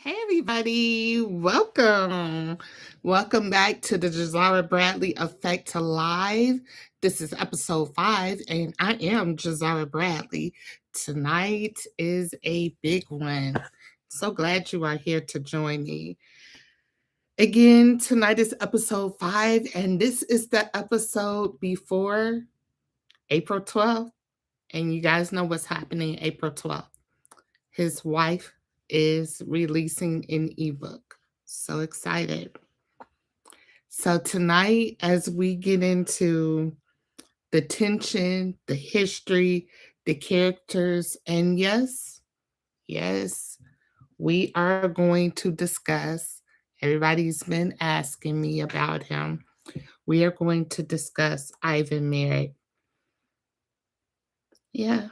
Hey everybody, welcome. Welcome back to the Jahzara Bradley Effect to Live. This is episode 5, and I am Jahzara Bradley. Tonight is a big one. So glad you are here to join me. Again, tonight is episode 5, and this is the episode before April 12th. And you guys know what's happening April 12th. His wife is releasing an ebook. So excited. So tonight, as we get into the tension, the history, the characters, and yes, we are going to discuss. Everybody's been asking me about him. We are going to discuss Ivan Merritt. Yeah,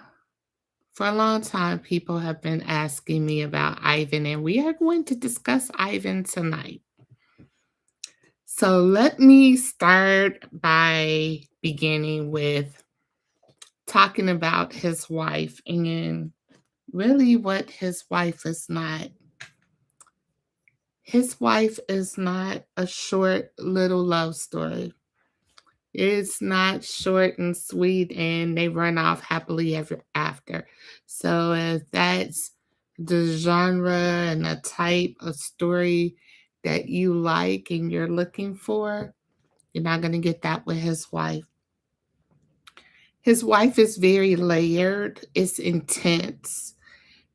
for a long time, people have been asking me about Ivan, and we are going to discuss Ivan tonight. So let me start by beginning with talking about his wife and really what his wife is not. His wife is not a short little love story. It's not short and sweet and they run off happily ever after. So if that's the genre and the type of story that you like and you're looking for, you're not going to get that with his wife. His wife is very layered, it's intense.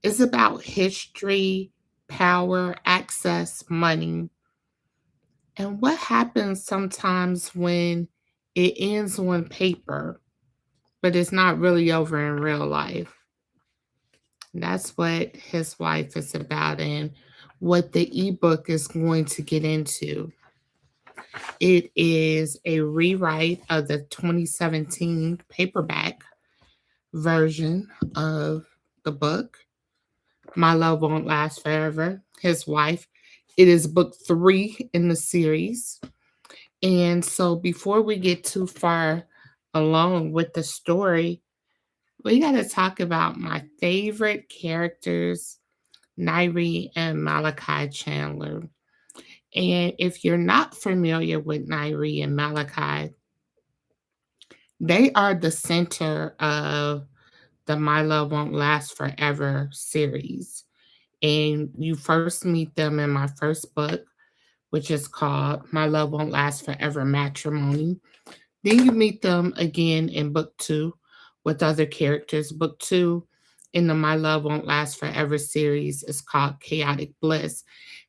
It's about history, power, access, money. And what happens sometimes when it ends on paper, but it's not really over in real life. That's what his wife is about and what the ebook is going to get into. It is a rewrite of the 2017 paperback version of the book, My Love Won't Last Forever, his wife. It is book 3 in the series. And so before we get too far along with the story, we got to talk about my favorite characters, Nyree and Malachi Chandler. And if you're not familiar with Nyree and Malachi, they are the center of the My Love Won't Last Forever series. And you first meet them in my first book, which is called My Love Won't Last Forever Matrimony. Then you meet them again in book 2 with other characters. Book 2 in the My Love Won't Last Forever series is called Chaotic Bliss.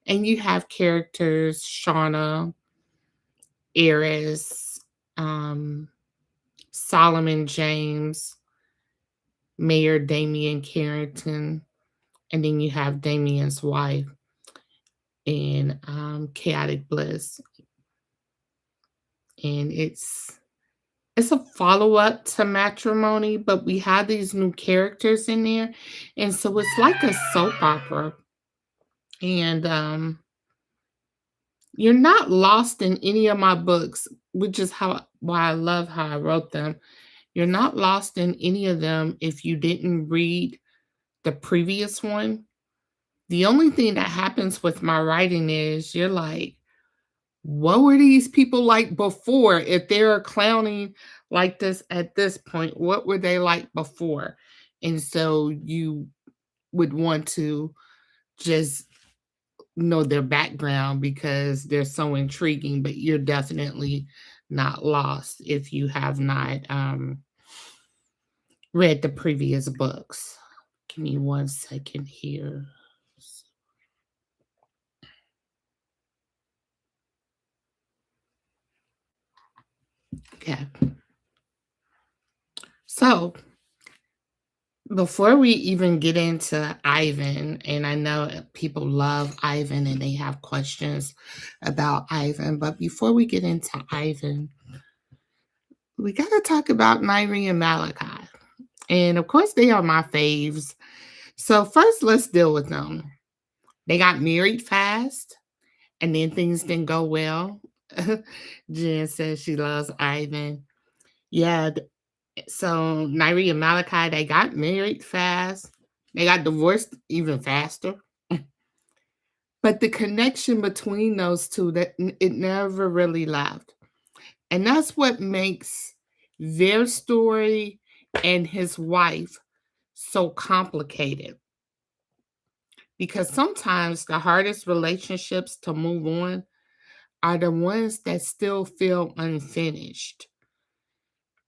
And you have characters Shauna, Eris, Solomon James, Mayor Damian Carrington, and then you have Damian's wife in Chaotic Bliss. And it's a follow-up to Matrimony, but we have these new characters in there. And so it's like a soap opera. And you're not lost in any of my books, which is why I love how I wrote them. You're not lost in any of them if you didn't read the previous one. The only thing that happens with my writing is you're like, what were these people like before? If they're clowning like this at this point, what were they like before? And so you would want to just know their background because they're so intriguing, but you're definitely not lost if you have not read the previous books. Give me 1 second here. Okay. So before we even get into Ivan, and I know people love Ivan and they have questions about Ivan, but before we get into Ivan, we got to talk about Nyree and Malachi. And of course, they are my faves. So, first, let's deal with them. They got married fast, and then things didn't go well. Jen says she loves Ivan. Yeah, so Nyree and Malachi, they got married fast. They got divorced even faster. But the connection between those 2, that it never really left. And that's what makes their story and his wife so complicated, because sometimes the hardest relationships to move on are the ones that still feel unfinished.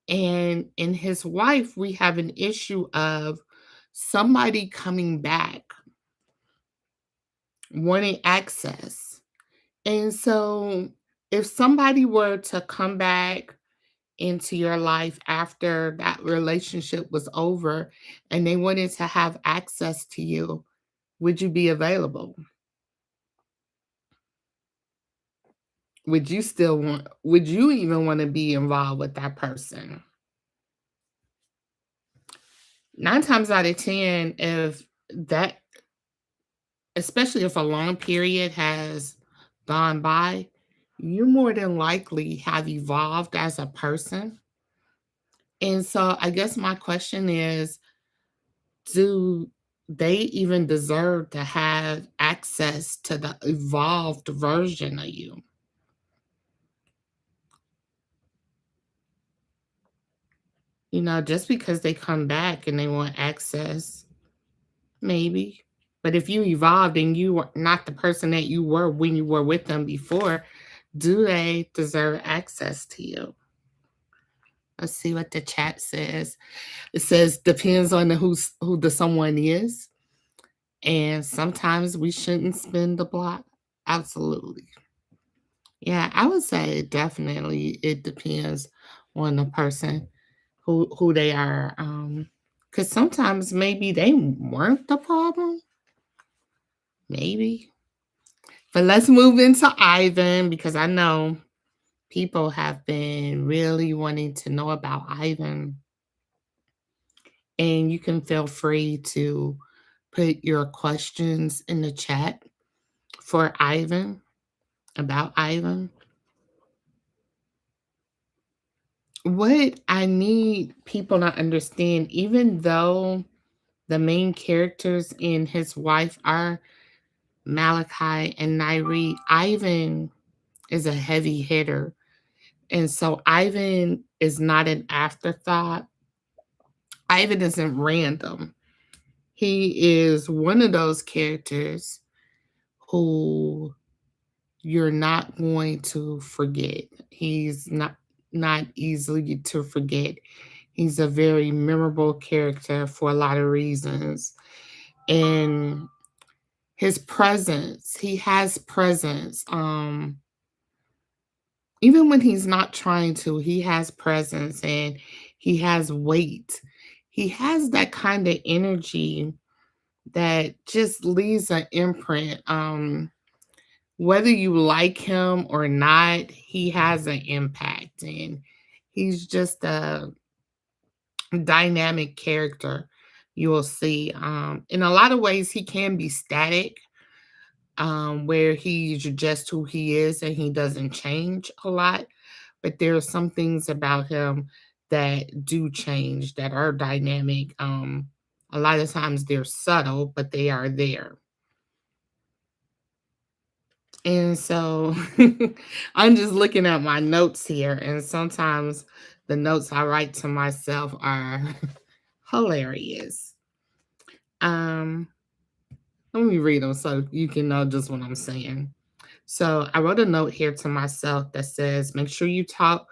And in his wife, we have an issue of somebody coming back, wanting access. And so, if somebody were to come back into your life after that relationship was over and they wanted to have access to you, would you be available? Would you even want to be involved with that person? 9 times out of 10, if that especially if a long period has gone by, you more than likely have evolved as a person. And so I guess my question is, do they even deserve to have access to the evolved version of you? Just because they come back and they want access, maybe. But if you evolved and you were not the person that you were when you were with them before, do they deserve access to you? Let's see what the chat says. It says depends on who the someone is. And sometimes we shouldn't spin the block. Absolutely. Yeah, I would say definitely it depends on the person who they are. Because sometimes maybe they weren't the problem. Maybe. But let's move into Ivan because I know people have been really wanting to know about Ivan. And you can feel free to put your questions in the chat for Ivan, about Ivan. What I need people to understand, even though the main characters and his wife are Malachi and Nyree, Ivan is a heavy hitter. And so Ivan is not an afterthought. Ivan isn't random. He is one of those characters who you're not going to forget. He's not easily to forget. He's a very memorable character for a lot of reasons. And his presence, he has presence. Even when he's not trying to, he has presence and he has weight. He has that kind of energy that just leaves an imprint. Whether you like him or not, he has an impact and he's just a dynamic character. You will see. In a lot of ways, he can be static, where he's just who he is and he doesn't change a lot. But there are some things about him that do change, that are dynamic. A lot of times they're subtle, but they are there. And so I'm just looking at my notes here, and sometimes the notes I write to myself are hilarious. Um, Let me read them so you can know just what I'm saying. So I wrote a note here to myself that says, make sure you talk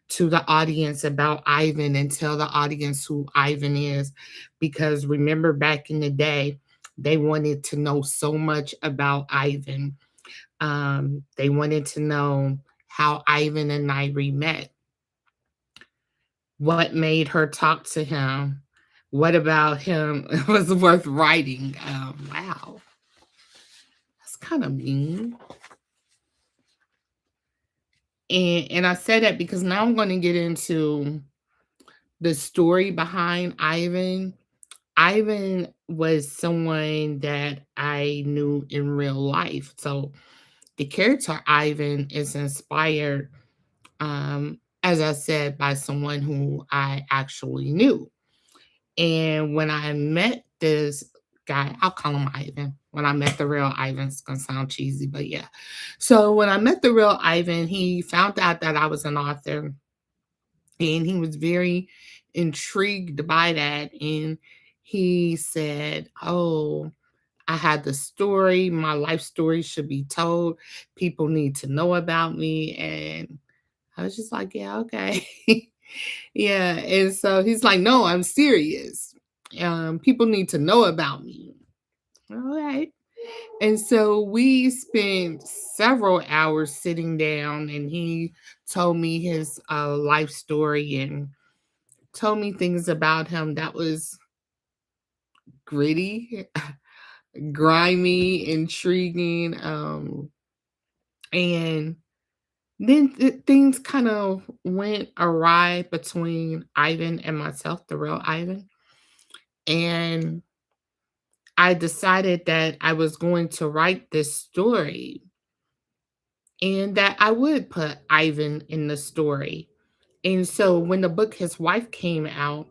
to the audience about Ivan and tell the audience who Ivan is. Because remember back in the day, they wanted to know so much about Ivan. They wanted to know how Ivan and Nyree met. What made her talk to him? What about him was worth writing? Wow, that's kind of mean. And I said that because now I'm going to get into the story behind Ivan. Ivan was someone that I knew in real life. So the character Ivan is inspired, as I said, by someone who I actually knew. And when I met this guy. I'll call him Ivan. When I met the real Ivan, it's gonna sound cheesy, but yeah. So when I met the real Ivan, he found out that I was an author, and he was very intrigued by that. And he said, "Oh, I had the story. My life story should be told. People need to know about me." And I was just like, "Yeah, okay." Yeah. And so he's like, "No, I'm serious. People need to know about me." All right. And so we spent several hours sitting down, and he told me his life story and told me things about him that was gritty, grimy, intriguing. And then things kind of went awry between Ivan and myself, the real Ivan. And I decided that I was going to write this story and that I would put Ivan in the story. And so when the book His Wife came out,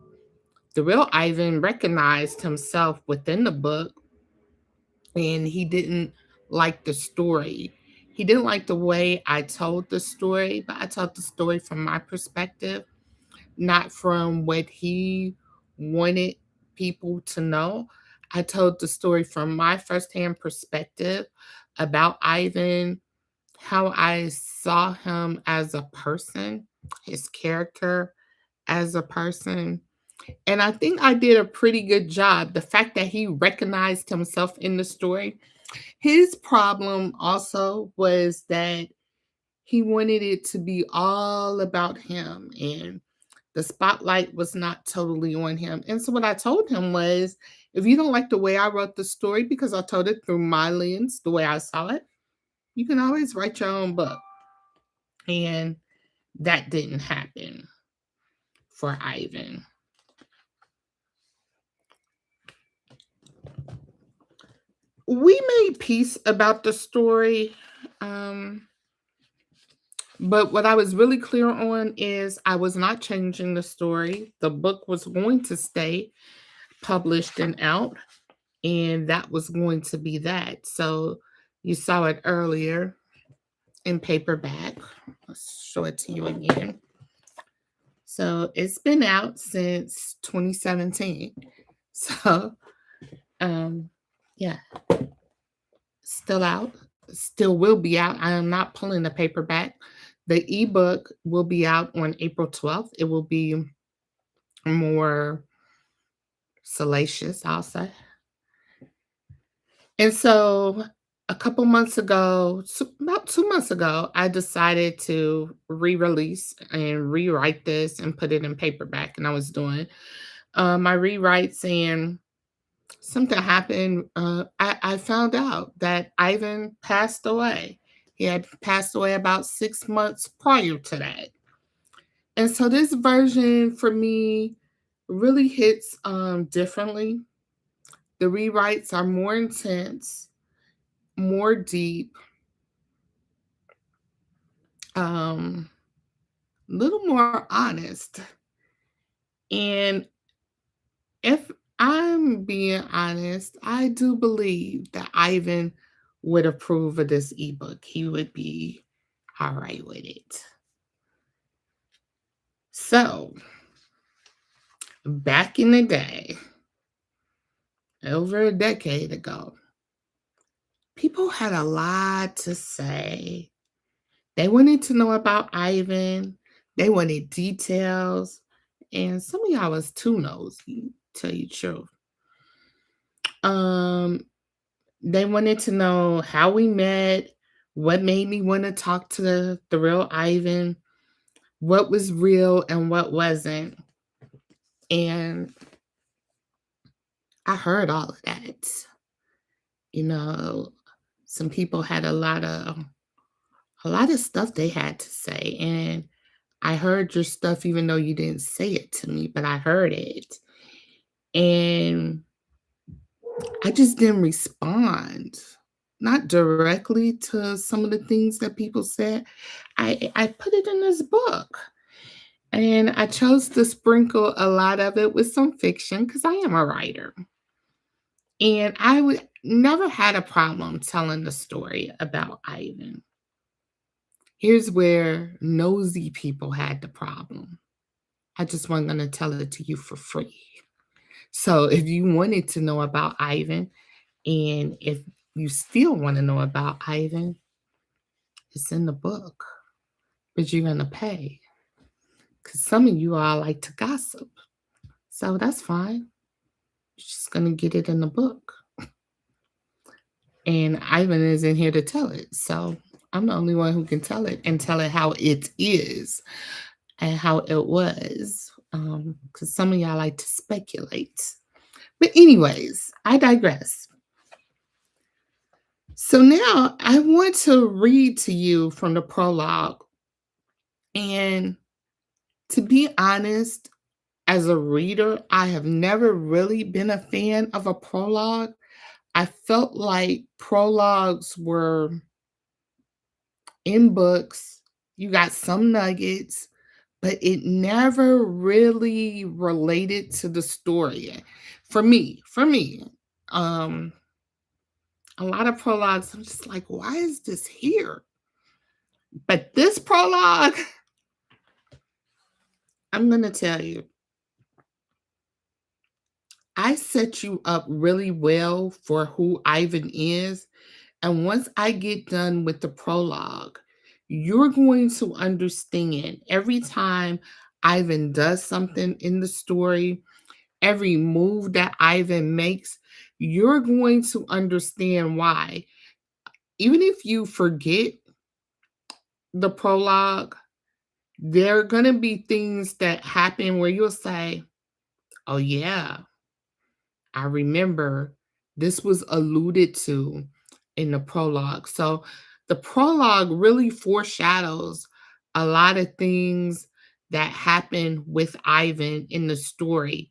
the real Ivan recognized himself within the book, and he didn't like the story. He didn't like the way I told the story, but I told the story from my perspective, not from what he wanted people to know. I told the story from my firsthand perspective about Ivan, how I saw him as a person, his character as a person. And I think I did a pretty good job. The fact that he recognized himself in the story. His problem also was that he wanted it to be all about him, and the spotlight was not totally on him. And so what I told him was, if you don't like the way I wrote the story because I told it through my lens, the way I saw it, you can always write your own book. And that didn't happen for Ivan. We made peace about the story. Um, but what I was really clear on is I was not changing the story. The book was going to stay published and out, and that was going to be that. So you saw it earlier in paperback. Let's show it to you again. So it's been out since 2017. So um yeah, still out, still will be out. I am not pulling the paperback. The ebook will be out on April 12th. It will be more salacious, I'll say. And so a couple months ago, about 2 months ago, I decided to re-release and rewrite this and put it in paperback. And I was doing my rewrites, and something happened. I found out that Ivan passed away. He had passed away about 6 months prior to that. And so this version for me really hits differently. The rewrites are more intense, more deep, little more honest. And if I'm being honest, I do believe that Ivan would approve of this ebook. He would be all right with it. So, back in the day, over a decade ago, people had a lot to say. They wanted to know about Ivan. They wanted details. And some of y'all was too nosy, tell you the truth. Um, they wanted to know how we met, what made me want to talk to the real Ivan, what was real and what wasn't. And I heard all of that. You know, some people had a lot of stuff they had to say. And I heard your stuff even though you didn't say it to me, but I heard it. And I just didn't respond. Not directly to some of the things that people said. I put it in this book. And I chose to sprinkle a lot of it with some fiction because I am a writer. And I would never had a problem telling the story about Ivan. Here's where nosy people had the problem. I just wasn't going to tell it to you for free. So if you wanted to know about Ivan, and if you still want to know about Ivan, it's in the book, but you're going to pay because some of you all like to gossip. So that's fine. You're just going to get it in the book. And Ivan isn't here to tell it. So I'm the only one who can tell it and tell it how it is and how it was. Because some of y'all like to speculate. But, anyways, I digress. So now I want to read to you from the prologue. And to be honest, as a reader, I have never really been a fan of a prologue. I felt like prologues were in books, you got some nuggets, but it never really related to the story. For me, um, a lot of prologues, I'm just like, why is this here? But this prologue, I'm gonna tell you, I set you up really well for who Ivan is. And once I get done with the prologue, you're going to understand every time Ivan does something in the story, every move that Ivan makes, you're going to understand why. Even if you forget the prologue, there are going to be things that happen where you'll say, oh, yeah, I remember this was alluded to in the prologue. So the prologue really foreshadows a lot of things that happen with Ivan in the story.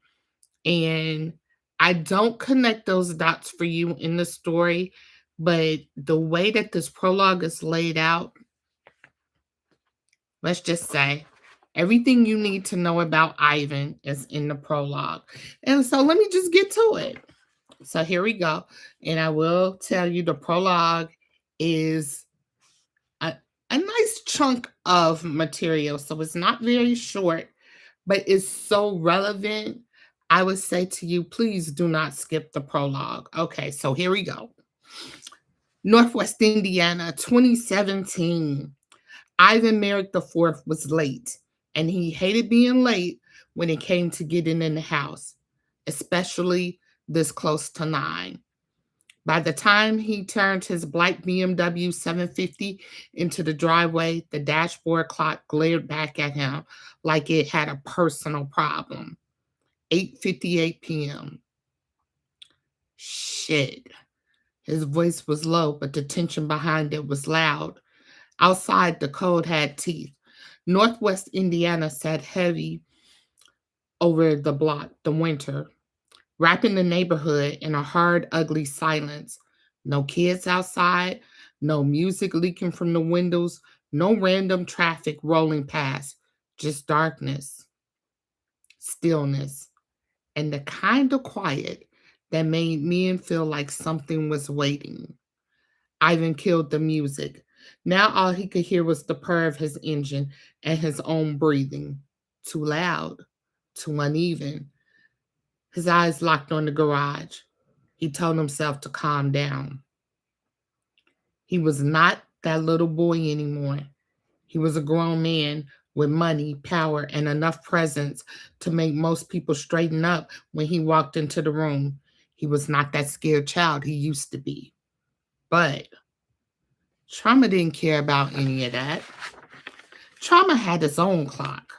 And I don't connect those dots for you in the story, but the way that this prologue is laid out, let's just say everything you need to know about Ivan is in the prologue. And so let me just get to it. So here we go. And I will tell you the prologue is a, a nice chunk of material. So it's not very short, but it's so relevant. I would say to you, please do not skip the prologue. Okay, so here we go. Northwest Indiana, 2017. Ivan Merrick IV was late, and he hated being late when it came to getting in the house, especially this close to 9. By the time he turned his black BMW 750 into the driveway, the dashboard clock glared back at him like it had a personal problem. 8:58 p.m. Shit. His voice was low, but the tension behind it was loud. Outside, the cold had teeth. Northwest Indiana sat heavy over the block, the winter, wrapping the neighborhood in a hard, ugly silence. No kids outside, no music leaking from the windows, no random traffic rolling past, just darkness, stillness, and the kind of quiet that made men feel like something was waiting. Ivan killed the music. Now all he could hear was the purr of his engine and his own breathing. Too loud, too uneven. His eyes locked on the garage. He told himself to calm down. He was not that little boy anymore. He was a grown man with money, power, and enough presence to make most people straighten up when he walked into the room. He was not that scared child he used to be. But Trauma didn't care about any of that. Trauma had his own clock.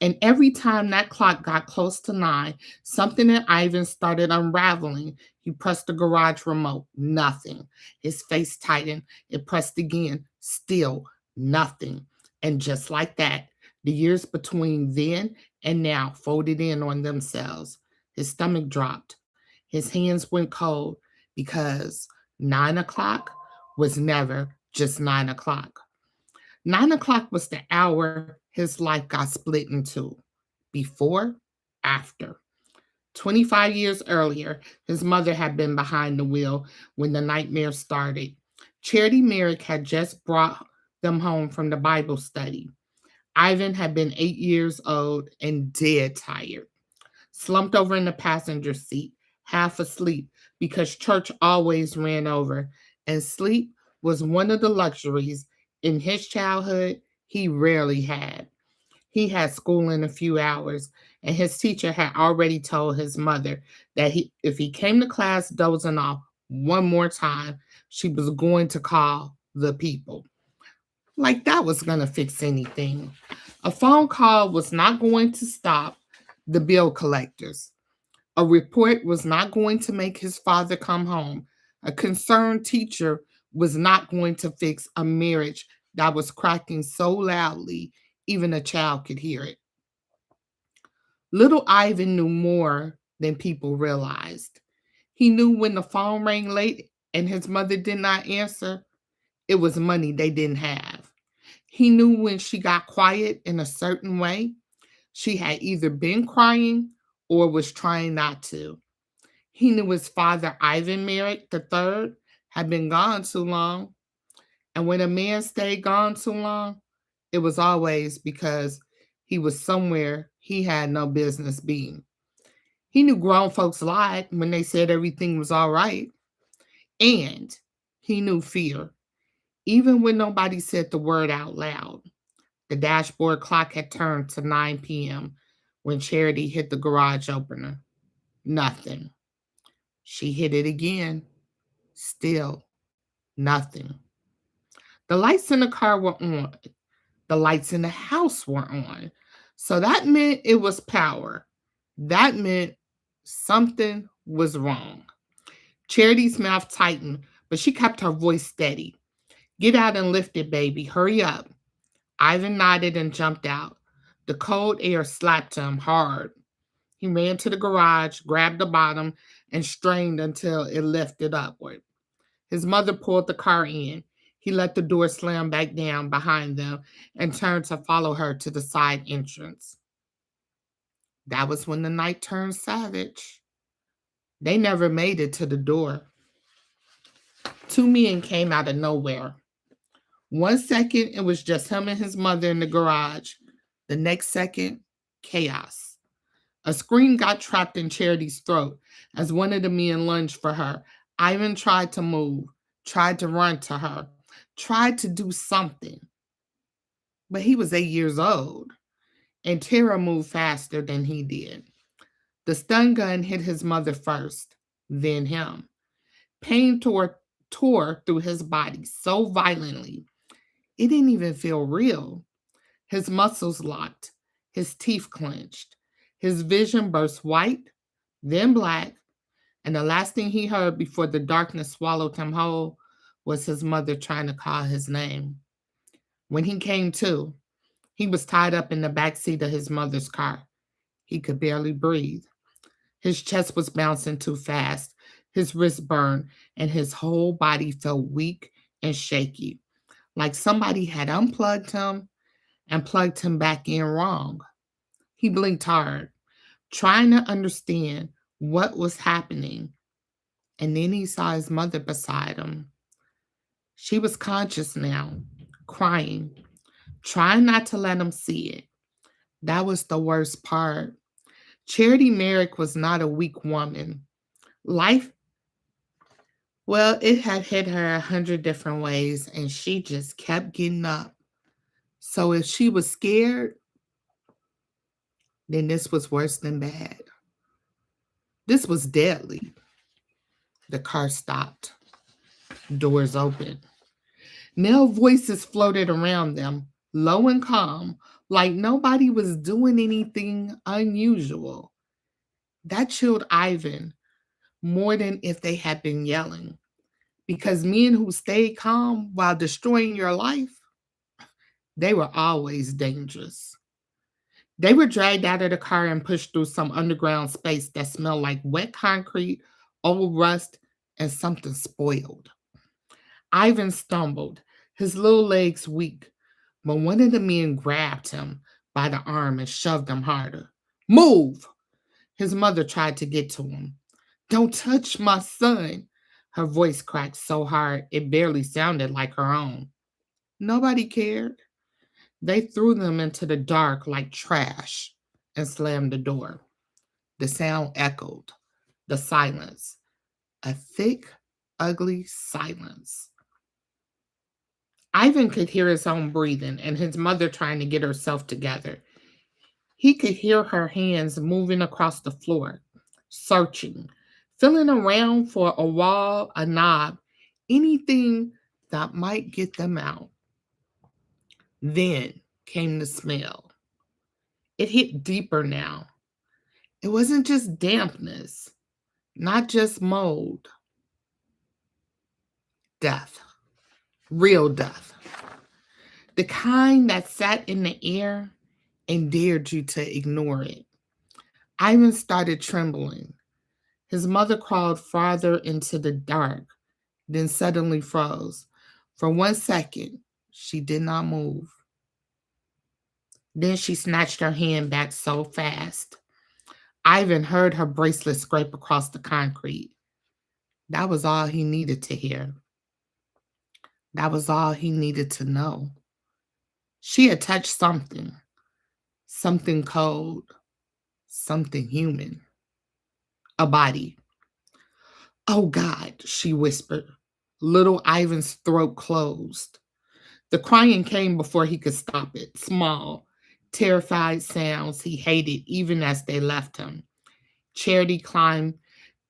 And every time that clock got close to 9, something in Ivan started unraveling. He pressed the garage remote. Nothing. His face tightened. It pressed again. Still nothing. And just like that, the years between then and now folded in on themselves. His stomach dropped. His hands went cold because 9 o'clock was never just 9 o'clock. 9 o'clock was the hour his life got split into. Before, after. 25 years earlier, his mother had been behind the wheel when the nightmare started. Charity Merrick had just brought them home from the Bible study. Ivan had been 8 years old and dead tired, slumped over in the passenger seat, half asleep, because church always ran over, and sleep was one of the luxuries in his childhood he rarely had. He had school in a few hours, and his teacher had already told his mother that if he came to class dozing off one more time, she was going to call the people. Like that was going to fix anything. A phone call was not going to stop the bill collectors. A report was not going to make his father come home. A concerned teacher was not going to fix a marriage that was cracking so loudly even a child could hear it. Little Ivan knew more than people realized. He knew when the phone rang late and his mother did not answer, it was money they didn't have. He knew when she got quiet in a certain way, she had either been crying or was trying not to. He knew his father, Ivan Merrick III, had been gone too long. And when a man stayed gone too long, it was always because he was somewhere he had no business being. He knew grown folks lied when they said everything was all right. And he knew fear, even when nobody said the word out loud. The dashboard clock had turned to 9 p.m. when Charity hit the garage opener. Nothing. She hit it again. Still nothing. The lights in the car were on. The lights in the house were on. So that meant it was power. That meant something was wrong. Charity's mouth tightened, but she kept her voice steady. Get out and lift it, baby. Hurry up. Ivan nodded and jumped out. The cold air slapped him hard. He ran to the garage, grabbed the bottom, and strained until it lifted upward. His mother pulled the car in. He let the door slam back down behind them and turned to follow her to the side entrance. That was when the night turned savage. They never made it to the door. Two men came out of nowhere. 1 second, it was just him and his mother in the garage. The next second, chaos. A scream got trapped in Charity's throat as one of the men lunged for her. Ivan tried to move, tried to run to her, tried to do something. But he was 8 years old, and Tara moved faster than he did. The stun gun hit his mother first, then him. Pain tore through his body so violently, it didn't even feel real. His muscles locked, his teeth clenched, his vision burst white, then black, and the last thing he heard before the darkness swallowed him whole was his mother trying to call his name. When he came to, he was tied up in the back seat of his mother's car. He could barely breathe. His chest was bouncing too fast, his wrist burned, and his whole body felt weak and shaky, like somebody had unplugged him and plugged him back in wrong. He blinked hard, trying to understand what was happening, and then he saw his mother beside him. She was conscious now, crying, trying not to let him see it. That was the worst part. Charity Merrick was not a weak woman. Life, well, it had hit her 100 different ways, and she just kept getting up. So if she was scared, then this was worse than bad. This was deadly. The car stopped. Doors opened. Male voices floated around them, low and calm, like nobody was doing anything unusual. That chilled Ivan more than if they had been yelling. Because men who stayed calm while destroying your life, they were always dangerous. They were dragged out of the car and pushed through some underground space that smelled like wet concrete, old rust, and something spoiled. Ivan stumbled, his little legs weak, but one of the men grabbed him by the arm and shoved him harder. Move! His mother tried to get to him. "Don't touch my son." Her voice cracked so hard it barely sounded like her own. Nobody cared. They threw them into the dark like trash and slammed the door. The sound echoed. The silence. A thick, ugly silence. Ivan could hear his own breathing and his mother trying to get herself together. He could hear her hands moving across the floor, searching, feeling around for a wall, a knob, anything that might get them out. Then came the smell. It hit deeper now. It wasn't just dampness, not just mold. Death. Real death. The kind that sat in the air and dared you to ignore it. Ivan started trembling. His mother crawled farther into the dark, then suddenly froze. For 1 second, she did not move. Then she snatched her hand back so fast. Ivan heard her bracelet scrape across the concrete. That was all he needed to hear. That was all he needed to know. She had touched something. Something cold. Something human. A body. "Oh God," she whispered. Little Ivan's throat closed. The crying came before he could stop it. Small, terrified sounds he hated even as they left him. Charity climbed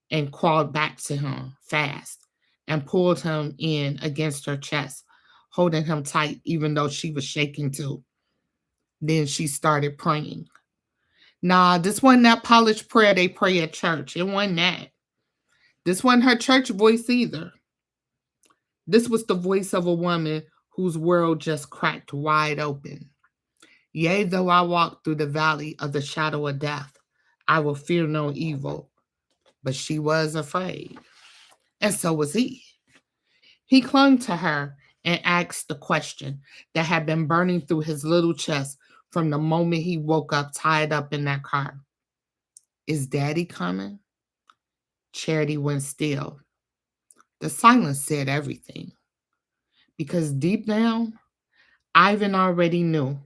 and crawled back to him fast and pulled him in against her chest, holding him tight even though she was shaking too. Then she started praying. Nah, this wasn't that polished prayer they pray at church. It wasn't that. This wasn't her church voice either. This was the voice of a woman whose world just cracked wide open. "Yea, though I walk through the valley of the shadow of death, I will fear no evil." But she was afraid. And so was he. He clung to her and asked the question that had been burning through his little chest from the moment he woke up tied up in that car. "Is Daddy coming?" Charity went still. The silence said everything. Because deep down, Ivan already knew.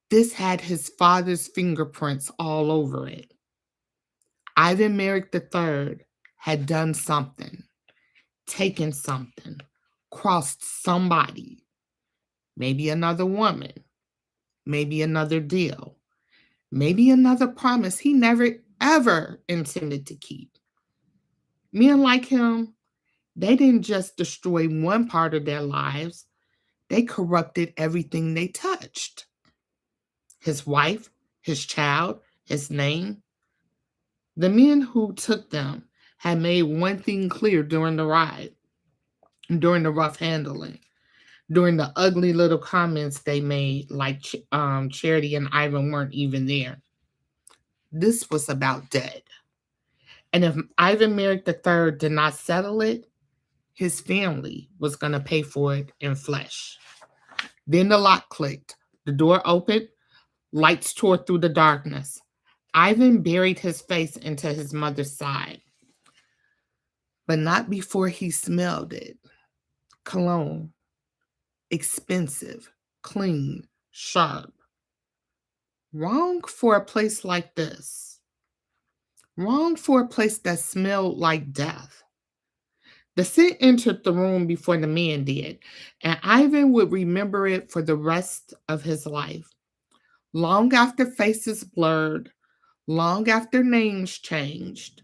This had his father's fingerprints all over it. Ivan Merrick III had done something, taken something, crossed somebody, maybe another woman, maybe another deal, maybe another promise he never ever intended to keep. Men like him, they didn't just destroy one part of their lives, they corrupted everything they touched. His wife, his child, his name. The men who took them had made one thing clear during the ride, during the rough handling, during the ugly little comments they made, like Charity and Ivan weren't even there. This was about dead. And if Ivan Merrick III did not settle it, his family was going to pay for it in flesh. Then the lock clicked. The door opened. Lights tore through the darkness. Ivan buried his face into his mother's side. But not before he smelled it. Cologne. Expensive. Clean. Sharp. Wrong for a place like this. Wrong for a place that smelled like death. The scent entered the room before the man did, and Ivan would remember it for the rest of his life. Long after faces blurred, long after names changed,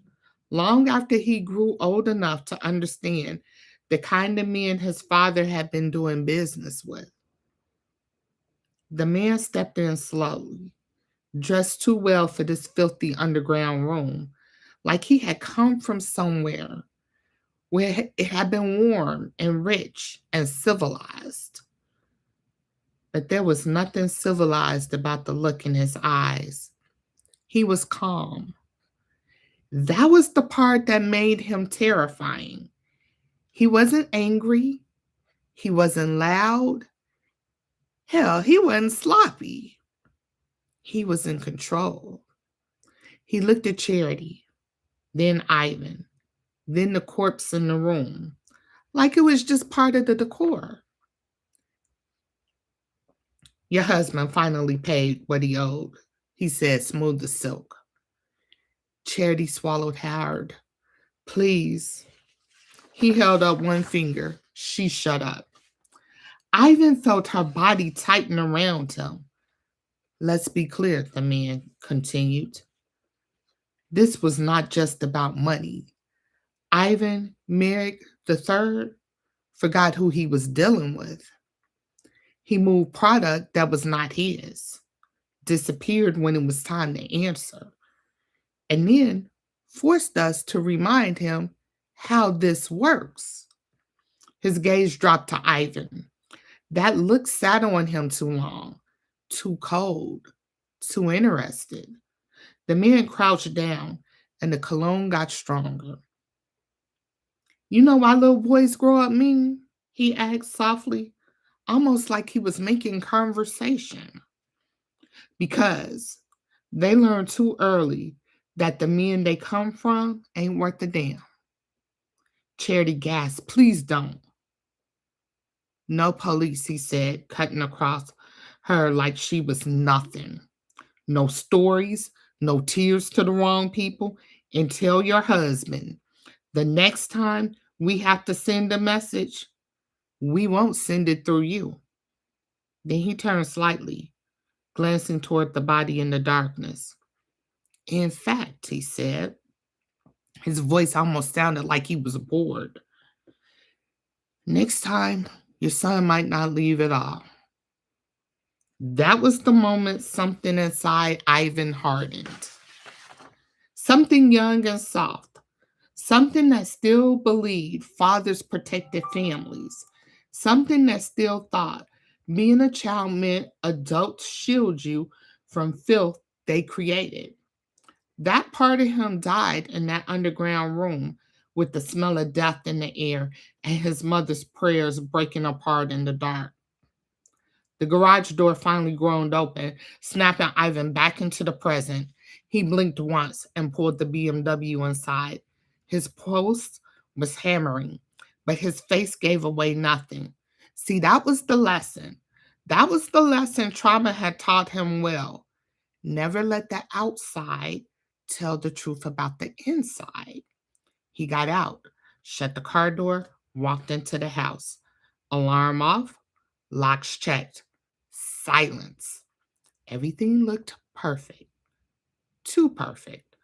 long after he grew old enough to understand the kind of men his father had been doing business with. The man stepped in slowly, dressed too well for this filthy underground room, like he had come from somewhere where it had been warm and rich and civilized. But there was nothing civilized about the look in his eyes. He was calm. That was the part that made him terrifying. He wasn't angry. He wasn't loud. Hell, he wasn't sloppy. He was in control. He looked at Charity, then Ivan, then the corpse in the room, like it was just part of the decor. Your husband finally paid what he owed, he said, smooth as silk. Charity swallowed hard. Please. He held up one finger. She shut up. Ivan felt her body tighten around him. Let's be clear, the man continued. This was not just about money. Ivan Merrick III forgot who he was dealing with. He moved product that was not his, disappeared when it was time to answer, and then forced us to remind him how this works. His gaze dropped to Ivan. That look sat on him too long, too cold, too interested. The man crouched down and the cologne got stronger. You know why little boys grow up mean? He asked softly, almost like he was making conversation. Because they learn too early that the men they come from ain't worth a damn. Charity gasped, please don't. No police, he said, cutting across her like she was nothing. No stories, no tears to the wrong people. And tell your husband, the next time we have to send a message, we won't send it through you. Then he turned slightly, glancing toward the body in the darkness. In fact, he said, his voice almost sounded like he was bored. Next time, your son might not leave at all. That was the moment something inside Ivan hardened. Something young and soft. Something that still believed fathers protected families. Something that still thought being a child meant adults shield you from filth they created. That part of him died in that underground room with the smell of death in the air and his mother's prayers breaking apart in the dark. The garage door finally groaned open, snapping Ivan back into the present. He blinked once and pulled the BMW inside. His pulse was hammering, but his face gave away nothing. See, that was the lesson. That was the lesson trauma had taught him well. Never let the outside tell the truth about the inside. He got out, shut the car door, walked into the house. Alarm off, locks checked. Silence. Everything looked perfect. Too perfect.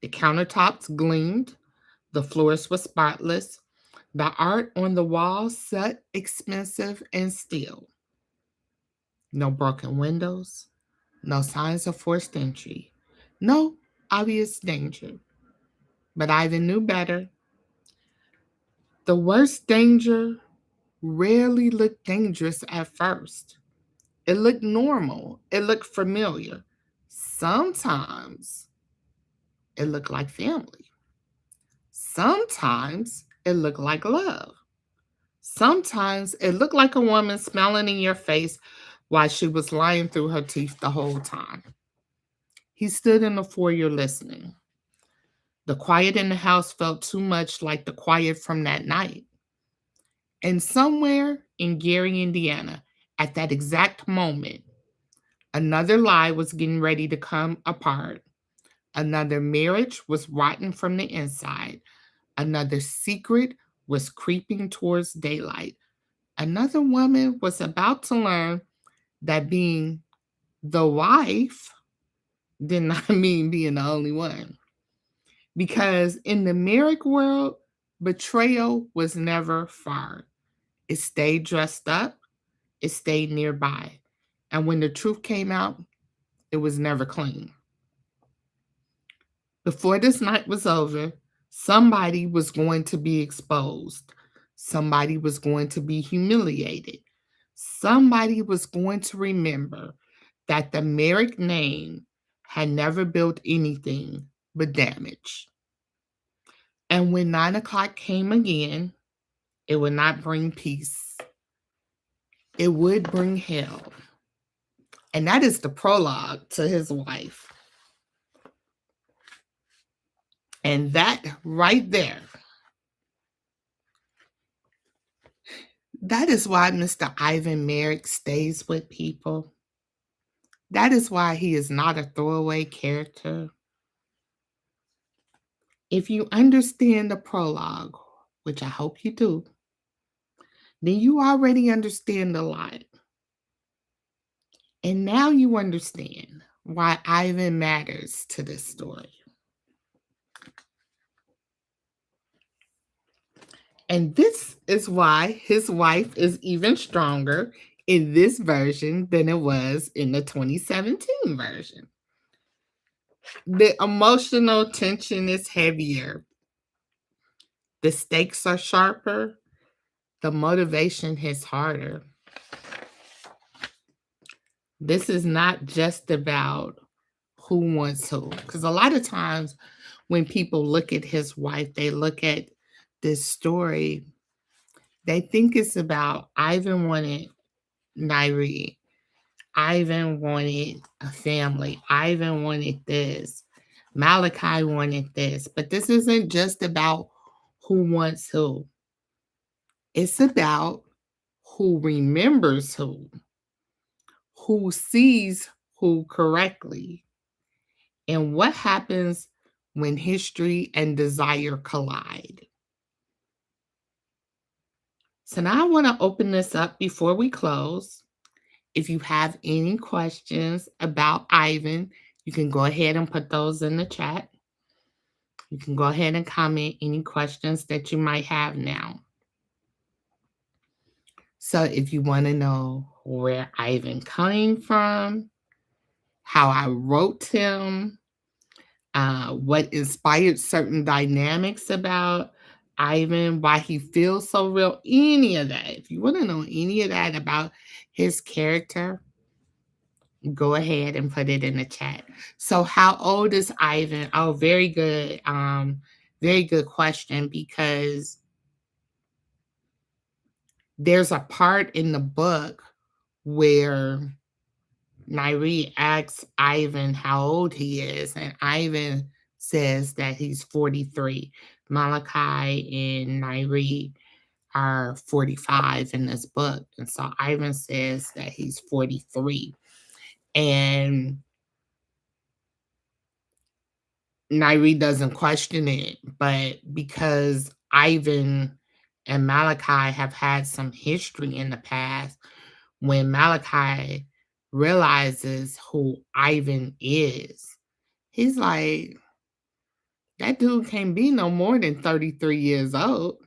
The countertops gleamed. The floors were spotless. The art on the walls set expensive and still. No broken windows. No signs of forced entry. No obvious danger. But Ivan knew better. The worst danger rarely looked dangerous at first. It looked normal. It looked familiar. Sometimes it looked like family. Sometimes it looked like love. Sometimes it looked like a woman smiling in your face while she was lying through her teeth the whole time. He stood in the foyer listening. The quiet in the house felt too much like the quiet from that night. And somewhere in Gary, Indiana, at that exact moment, another lie was getting ready to come apart. Another marriage was rotten from the inside. Another secret was creeping towards daylight. Another woman was about to learn that being the wife did not mean being the only one. Because in the marriage world, betrayal was never far. It stayed dressed up, it stayed nearby. And when the truth came out, it was never clean. Before this night was over, somebody was going to be exposed. Somebody was going to be humiliated. Somebody was going to remember that the Merrick name had never built anything but damage. And when 9 o'clock came again, it would not bring peace. It would bring hell. And that is the prologue to his wife. And that right there, that is why Mr. Ivan Merrick stays with people. That is why he is not a throwaway character. If you understand the prologue, which I hope you do, then you already understand a lot. And now you understand why Ivan matters to this story. And this is why his wife is even stronger in this version than it was in the 2017 version. The emotional tension is heavier, the stakes are sharper, the motivation hits harder. This is not just about who wants who. Because a lot of times when people look at his wife, they look at this story, they think it's about Ivan wanted Nyree. Ivan wanted a family. Ivan wanted this. Malachi wanted this. But this isn't just about who wants who. It's about who remembers who sees who correctly, and what happens when history and desire collide. So now I want to open this up before we close. If you have any questions about Ivan, you can go ahead and put those in the chat. You can go ahead and comment any questions that you might have now. So if you want to know where Ivan came from, how I wrote him, what inspired certain dynamics about Ivan, why he feels so real, any of that. If you want to know any of that about his character, go ahead and put it in the chat. So how old is Ivan? Oh, very good. Very good question, because there's a part in the book where Nyree asks Ivan how old he is, and Ivan says that he's 43. Malachi and Nyree are 45 in this book. And so Ivan says that he's 43. And Nyree doesn't question it, but because Ivan and Malachi have had some history in the past, when Malachi realizes who Ivan is, he's like, that dude can't be no more than 33 years old.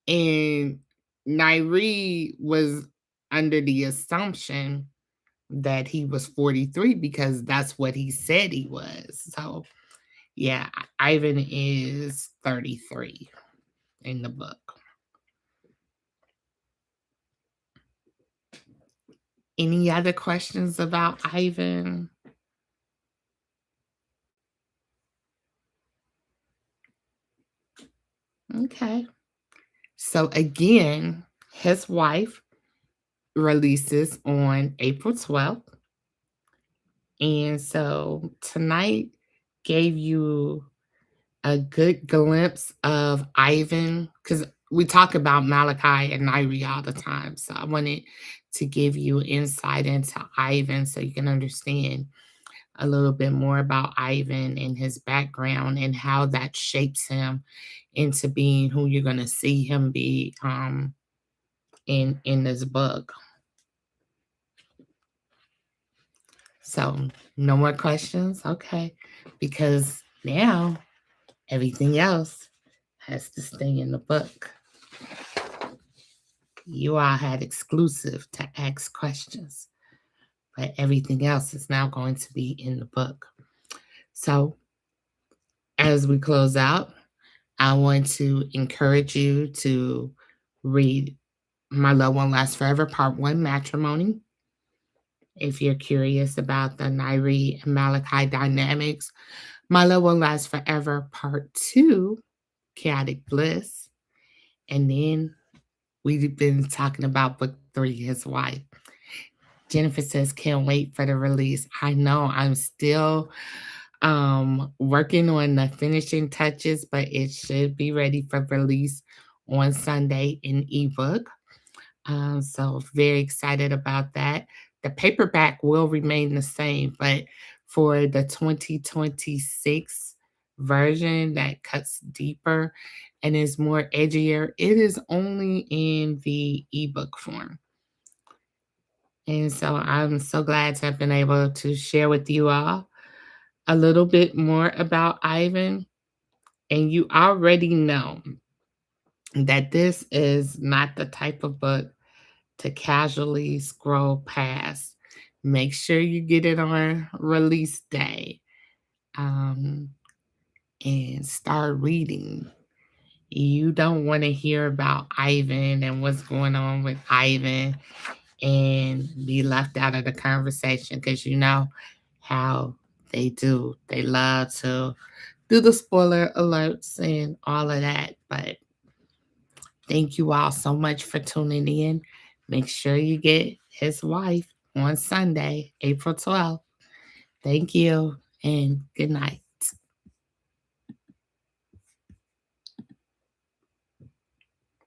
And Nyree was under the assumption that he was 43 because that's what he said he was. So, yeah, Ivan is 33 in the book. Any other questions about Ivan? Okay. So, again, his wife releases on April 12th. And so tonight gave you a good glimpse of Ivan, because we talk about Malachi and Nyree all the time. So I wanted to give you insight into Ivan so you can understand a little bit more about Ivan and his background and how that shapes him into being who you're going to see him be in this book. So no more questions? Okay. Because now everything else has to stay in the book. You all had exclusive to ask questions, but everything else is now going to be in the book. So as we close out, I want to encourage you to read My Love Won't Last Forever, Part 1, Matrimony. If you're curious about the Nyree and Malachi dynamics, My Love Won't Last Forever, Part 2, Chaotic Bliss. And then we've been talking about book 3, His Wife. Jennifer says, can't wait for the release. I know, I'm still Working on the finishing touches, but it should be ready for release on Sunday in ebook. So very excited about that. The paperback will remain the same, but for the 2026 version that cuts deeper and is more edgier, it is only in the ebook form. And so I'm so glad to have been able to share with you all a little bit more about Ivan. And you already know that this is not the type of book to casually scroll past. Make sure you get it on release day, um, and start reading. You don't want to hear about Ivan and what's going on with Ivan and be left out of the conversation because you know how they do. They love to do the spoiler alerts and all of that. But thank you all so much for tuning in. Make sure you get his wife on Sunday, April 12th. Thank you and good night.